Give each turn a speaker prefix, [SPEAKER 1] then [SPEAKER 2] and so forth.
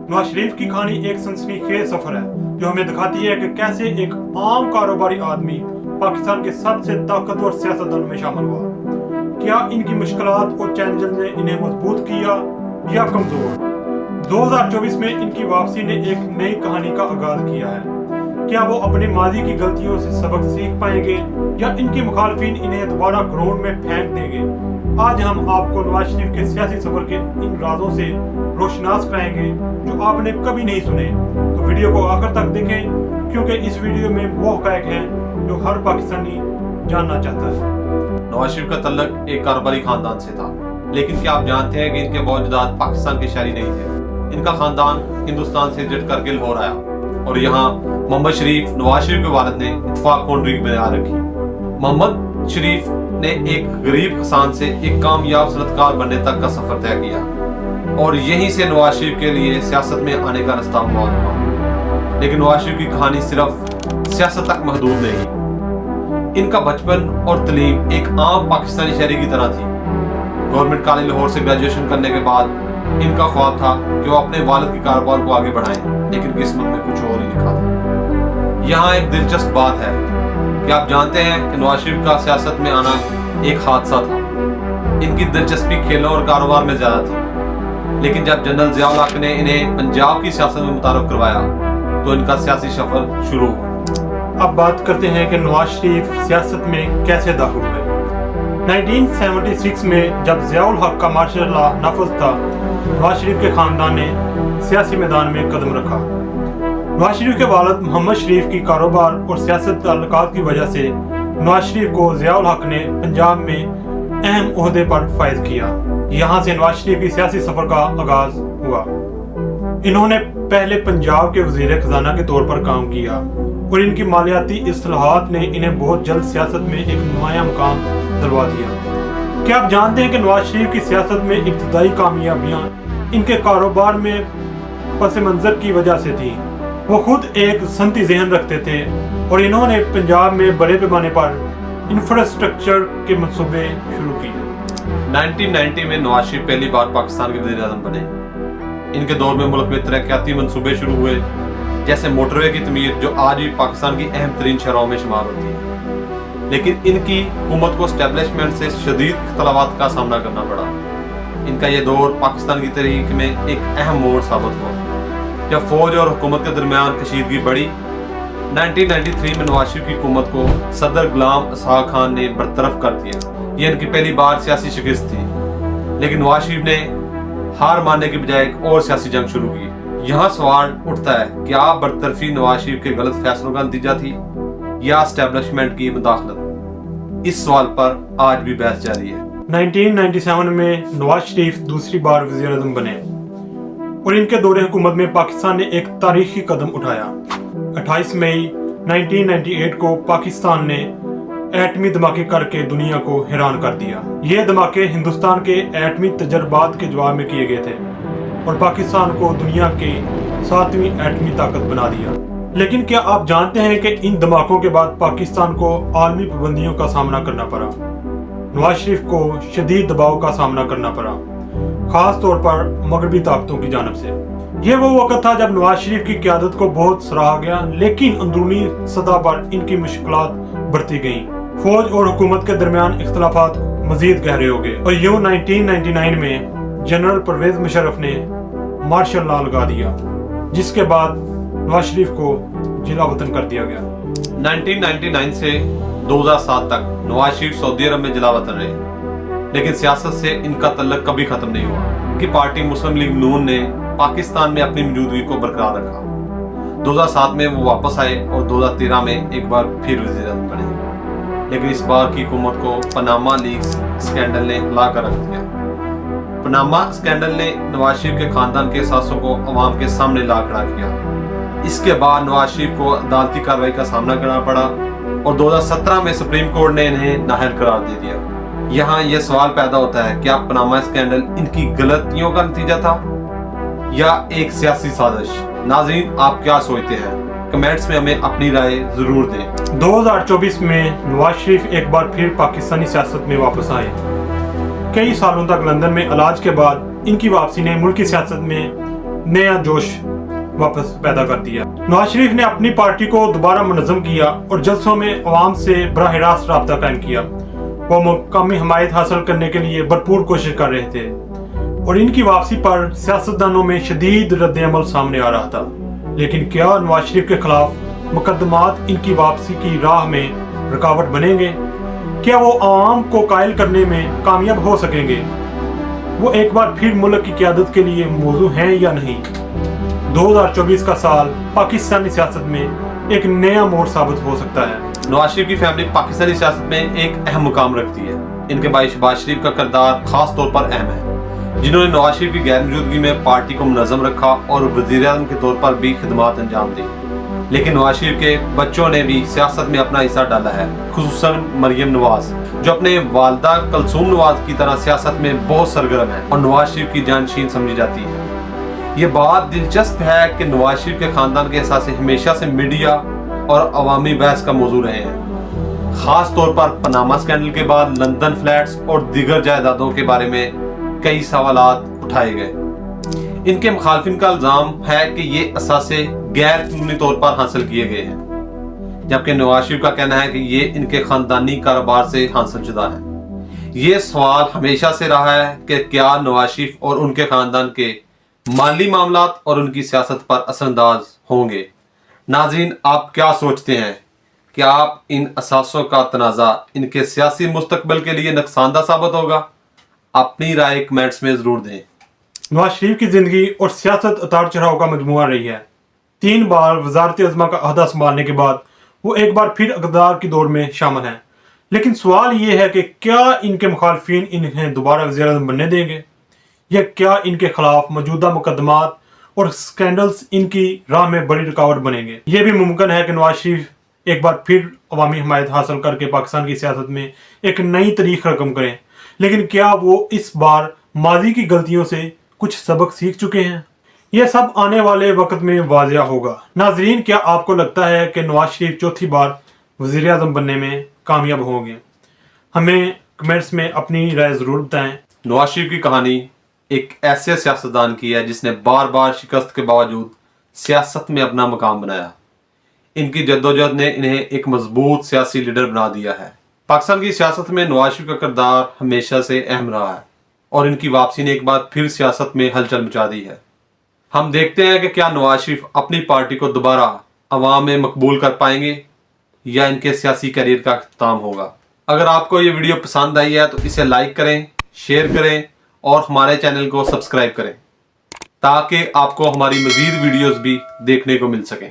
[SPEAKER 1] नवाज शरीफ की कहानी एक सनसनीखेज सफर है जो हमें दिखाती है कि कैसे एक आम कारोबारी आदमी पाकिस्तान के सबसे ताकतवर सियासतदानों में शामिल हुआ। क्या इनकी मुश्किलात और चैलेंजेस ने इन्हें मजबूत किया या कमजोर? 2024 में इनकी वापसी ने एक नई कहानी का आगाज किया है। क्या वो अपने माजी की गलतियों से सबक सीख पाएंगे या इनके मुखालफिन इन्हें दोबारा ग्राउंड में फेंक देंगे? आज हम आपको नवाज शरीफ के सियासी सफर के इन राजों से रोशनास कराएंगे जो आपने कभी नहीं सुने। तो वीडियो को आखिर तक देखें क्योंकि इस वीडियो में वो हक़ाइक़ हैं जो हर पाकिस्तानी जानना चाहता है।
[SPEAKER 2] नवाज शरीफ का तल्लक एक कारोबारी खानदान से था, लेकिन क्या आप जानते हैं कि इनके बावजूद पाकिस्तान के शहरी नहीं थे। इनका खानदान हिंदुस्तान से हिजरत करके लाहौर आया और यहाँ मोहम्मद शरीफ नवाज शरीफ के वालिद ने इत्तेफाक बाउंड्री बना रखी। मोहम्मद शरीफ ने एक गरीब किसान से एक कामयाब सनतकार बनने तक का सफर तय किया और यहीं से नवाज शरीफ के लिए सियासत में आने का रास्ता हुआ। लेकिन नवाज शरीफ की कहानी सिर्फ सियासत तक महदूद नहीं। इनका बचपन और तलीम एक आम पाकिस्तानी शहरी की तरह थी। गवर्नमेंट कॉलेज लाहौर से ग्रेजुएशन करने के बाद इनका ख्वाब था कि वो अपने वालिद के कारोबार को आगे बढ़ाएं, लेकिन किस्मत में कुछ और ही लिखा था। यहाँ एक दिलचस्प बात है कि आप जानते हैं कि नवाज शरीफ का सियासत में आना एक हादसा था। इनकी दिलचस्पी खेलों और कारोबार में ज्यादा थी, लेकिन जब जनरल ज़िया-उल हक ने इन्हें पंजाब की सियासत में मुतारफ करवाया तो इनका सियासी सफर शुरू हुआ।
[SPEAKER 1] अब बात करते हैं कि नवाज शरीफ सियासत में कैसे दाखिल हुए। 1976 में जब ज़िया-उल हक का मार्शल लॉ नाफिज था, नवाज शरीफ के खानदान ने सियासी मैदान में कदम रखा। नवाज शरीफ के वालिद मोहम्मद शरीफ की कारोबार और सियासत ताल्लुकात की वजह से नवाज शरीफ को ज़िया-उल हक ने पंजाब में अहम ओहदे पर फायज किया। यहाँ से नवाज शरीफ की सियासी सफर का आगाज हुआ। इन्होंने पहले पंजाब के वजीर खजाना के तौर पर काम किया और इनकी मालियाती इस्लाहात ने इन्हें बहुत जल्द सियासत में एक नुमाया मुकाम दिलवा दिया। क्या आप जानते हैं कि नवाज शरीफ की सियासत में इब्तदाई कामयाबियां इनके कारोबार में पस मंजर की वजह से थी। वो खुद एक सनती ज़हन रखते थे और इन्होंने पंजाब में बड़े पैमाने पर इंफ्रास्ट्रक्चर के मंसूबे शुरू किए।
[SPEAKER 2] 1990 में नवाज शरीफ पहली बार पाकिस्तान के वज़ीर आज़म बने। इनके दौर में मुल्क में तरक्याती मंसूबे शुरू हुए, जैसे मोटरवे की तमीर जो आज भी पाकिस्तान की अहम तरीन शहरों में शुमार होती है। लेकिन इनकी हुकूमत को एस्टेब्लिशमेंट से शदीद इख्तलाफात का सामना करना पड़ा। इनका यह दौर पाकिस्तान की तारीख में एक अहम मोड़ साबित हुआ जब फौज और हुकूमत के दरमियान कशीदगी बढ़ी। 1993 में नवाज शरीफ की हुकूमत को सदर गुलाम इसहाक खान ने बरतरफ कर दिया। यह इनकी पहली बार सियासी शिकस्त थी, लेकिन नवाज शरीफ ने हार मानने के बजाय एक और सियासी जंग शुरू की। यहाँ सवाल उठता है, क्या बरतरफी नवाज शरीफ के गलत फैसलों का नतीजा थी या एस्टेब्लिशमेंट की मुदाखलत? इस सवाल पर आज भी बहस जारी है।
[SPEAKER 1] 1997 में नवाज शरीफ दूसरी बार वज़ीर आज़म बने और इनके दौरे हुकूमत में पाकिस्तान ने एक तारीखी कदम उठाया। 28 मई 1998 को पाकिस्तान ने एटमी धमाके करके दुनिया को हैरान कर दिया। ये धमाके हिंदुस्तान के एटमी तजर्बात के जवाब में किए गए थे और पाकिस्तान को दुनिया के 7वीं एटमी ताकत बना दिया। लेकिन क्या आप जानते हैं कि इन धमाकों के बाद पाकिस्तान को आलमी पाबंदियों का सामना करना पड़ा। नवाज शरीफ को शदीद दबाव का सामना करना पड़ा, खास तौर पर मगरबी ताकतों की जानिब से। यह वो वक्त था जब नवाज शरीफ की क़यादत को बहुत सराहा गया, लेकिन अंदरूनी सतह पर इनकी मुश्किलात बढ़ती गईं। फौज और हुकूमत के दरमियान इख्तलाफात मजीद गहरे हो गए और यूं 1999 में जनरल परवेज मुशर्रफ ने मार्शल लॉ लगा दिया, जिसके बाद नवाज शरीफ को जिला वतन कर दिया गया।
[SPEAKER 2] 1999 से 2007 तक नवाज शरीफ सऊदी अरब में जिला वतन रहे, लेकिन सियासत से इनका तल्लक कभी खत्म नहीं हुआ। इनकी पार्टी मुस्लिम लीग नून ने पाकिस्तान में अपनी मौजूदगी को बरकरार रखा। 2007 में वो वापस आए और 2013 में एक बार फिर वज़ीर आज़म बने, लेकिन इस बार की हुकूमत को पनामा लीक्स स्कैंडल ने हिला कर रख दिया। पनामा स्कैंडल ने नवाज शरीफ के खानदान के सासों को अवाम के सामने ला खड़ा किया। इसके बाद नवाज शरीफ को अदालती कार्रवाई का सामना करना पड़ा और 2017 में सुप्रीम कोर्ट ने इन्हें नाअहल करार दे दिया। यहाँ यह सवाल पैदा होता है, क्या पनामा स्कैंडल इनकी गलतियों का नतीजा था या एक सियासी साजिश? नाज़रीन, आप क्या सोचते हैं? कमेंट्स में हमें अपनी राय जरूर दें।
[SPEAKER 1] 2024 में नवाज शरीफ एक बार फिर पाकिस्तानी सियासत में वापस आए। कई सालों तक लंदन में इलाज के बाद इनकी वापसी ने मुल्क की सियासत में नया जोश वापस पैदा कर दिया। नवाज शरीफ ने अपनी पार्टी को दोबारा मुनज़्ज़म किया और जलसों में अवाम से बराह रास्त रब्ता कायम किया। वो मुकामी हमायत हासिल करने के लिए भरपूर कोशिश कर रहे थे और इनकी वापसी पर सियासतदानों में शदीद रद्द-ए-अमल सामने आ रहा था। लेकिन क्या नवाज शरीफ के खिलाफ मुकदमात इनकी वापसी की राह में रुकावट बनेंगे? क्या वो आवाम को कायल करने में कामयाब हो सकेंगे? वो एक बार फिर मुल्क की क़यादत के लिए मौजू हैं या नहीं? 2024 का साल पाकिस्तानी सियासत में एक नया मोड़ साबित हो सकता है।
[SPEAKER 2] नवाज शरीफ की फैमिली पाकिस्तानी सियासत में एक अहम मुकाम रखती है। इनके भाई शहबाज शरीफ का किरदार खास तौर पर अहम है, जिन्होंने नवाज शरीफ की गैर मौजूदगी में पार्टी को मुनज़्ज़म रखा और वज़ीर-ए-आज़म के तौर पर भी खिदमात अंजाम दी। लेकिन नवाज शरीफ के बच्चों ने भी सियासत में अपना हिस्सा डाला है, खुसूसन मरियम नवाज, जो अपने वालदा कलसूम नवाज की तरह सियासत में बहुत सरगर्म है और नवाज शरीफ की जानशीन समझी जाती है। ये बात दिलचस्प है कि नवाज शरीफ के खानदान के असासे हमेशा से मीडिया और अवामी बहस का मौजू रहे हैं। खास तौर पर पनामा स्कैंडल के बाद लंदन फ्लैट्स और दीगर जायदादों के बारे में कई सवालात उठाए गए। इनके मुखालफिन का इल्जाम है कि ये असासे गैर कानूनी तौर पर हासिल किए गए हैं, जबकि नवाज शरीफ का कहना है कि ये इनके खानदानी कारोबार से हासिल शुदा है। ये सवाल हमेशा से रहा है कि क्या नवाज शरीफ और उनके खानदान के माली मामलात और उनकी सियासत पर असरअंदाज होंगे। नाज़रीन, आप क्या सोचते हैं? क्या आप इन असासों का तनाज़ा इनके सियासी मुस्तकबिल के लिए नुकसानदा साबित होगा? अपनी राय कमेंट्स में ज़रूर दें।
[SPEAKER 1] नवाज शरीफ की जिंदगी और सियासत उतार चढ़ाव का मजमुआ रही है। 3 बार वजारत अज़मा का अहदा संभालने के बाद वो एक बार फिर इक़्तिदार की दौर में शामिल हैं। लेकिन सवाल ये है कि क्या इनके मुखालफिन इन्हें दोबारा वज़ीर-ए-आज़म बनने देंगे, या क्या इनके खिलाफ मौजूदा मुकदमात और स्कैंडल्स इनकी राह में बड़ी रुकावट बनेंगे। ये भी मुमकिन है कि नवाज शरीफ एक बार फिर अवामी हमायत हासिल करके पाकिस्तान की सियासत में एक नई तारीख रकम करें। लेकिन क्या वो इस बार माजी की गलतियों से कुछ सबक सीख चुके हैं? यह सब आने वाले वक्त में वाज़िया होगा। नाजरीन, क्या आपको लगता है कि नवाज शरीफ चौथी बार वज़ीर-ए-आज़म बनने में कामयाब होंगे? हमें कमेंट्स में अपनी राय ज़रूर बताएं।
[SPEAKER 2] नवाज शरीफ की कहानी एक ऐसे सियासतदान की है जिसने बार बार शिकस्त के बावजूद सियासत में अपना मकाम बनाया। इनकी जद्दोजहद ने इन्हें एक मजबूत सियासी लीडर बना दिया है। पाकिस्तान की सियासत में नवाज शरीफ का किरदार हमेशा से अहम रहा है और इनकी वापसी ने एक बार फिर सियासत में हलचल मचा दी है। हम देखते हैं कि क्या नवाज शरीफ अपनी पार्टी को दोबारा अवाम में मकबूल कर पाएंगे या इनके सियासी करियर का अख्ताम होगा। अगर आपको ये वीडियो पसंद आई है तो इसे लाइक करें, शेयर करें और हमारे चैनल को सब्सक्राइब करें ताकि आपको हमारी मज़ीद वीडियोस भी देखने को मिल सकें।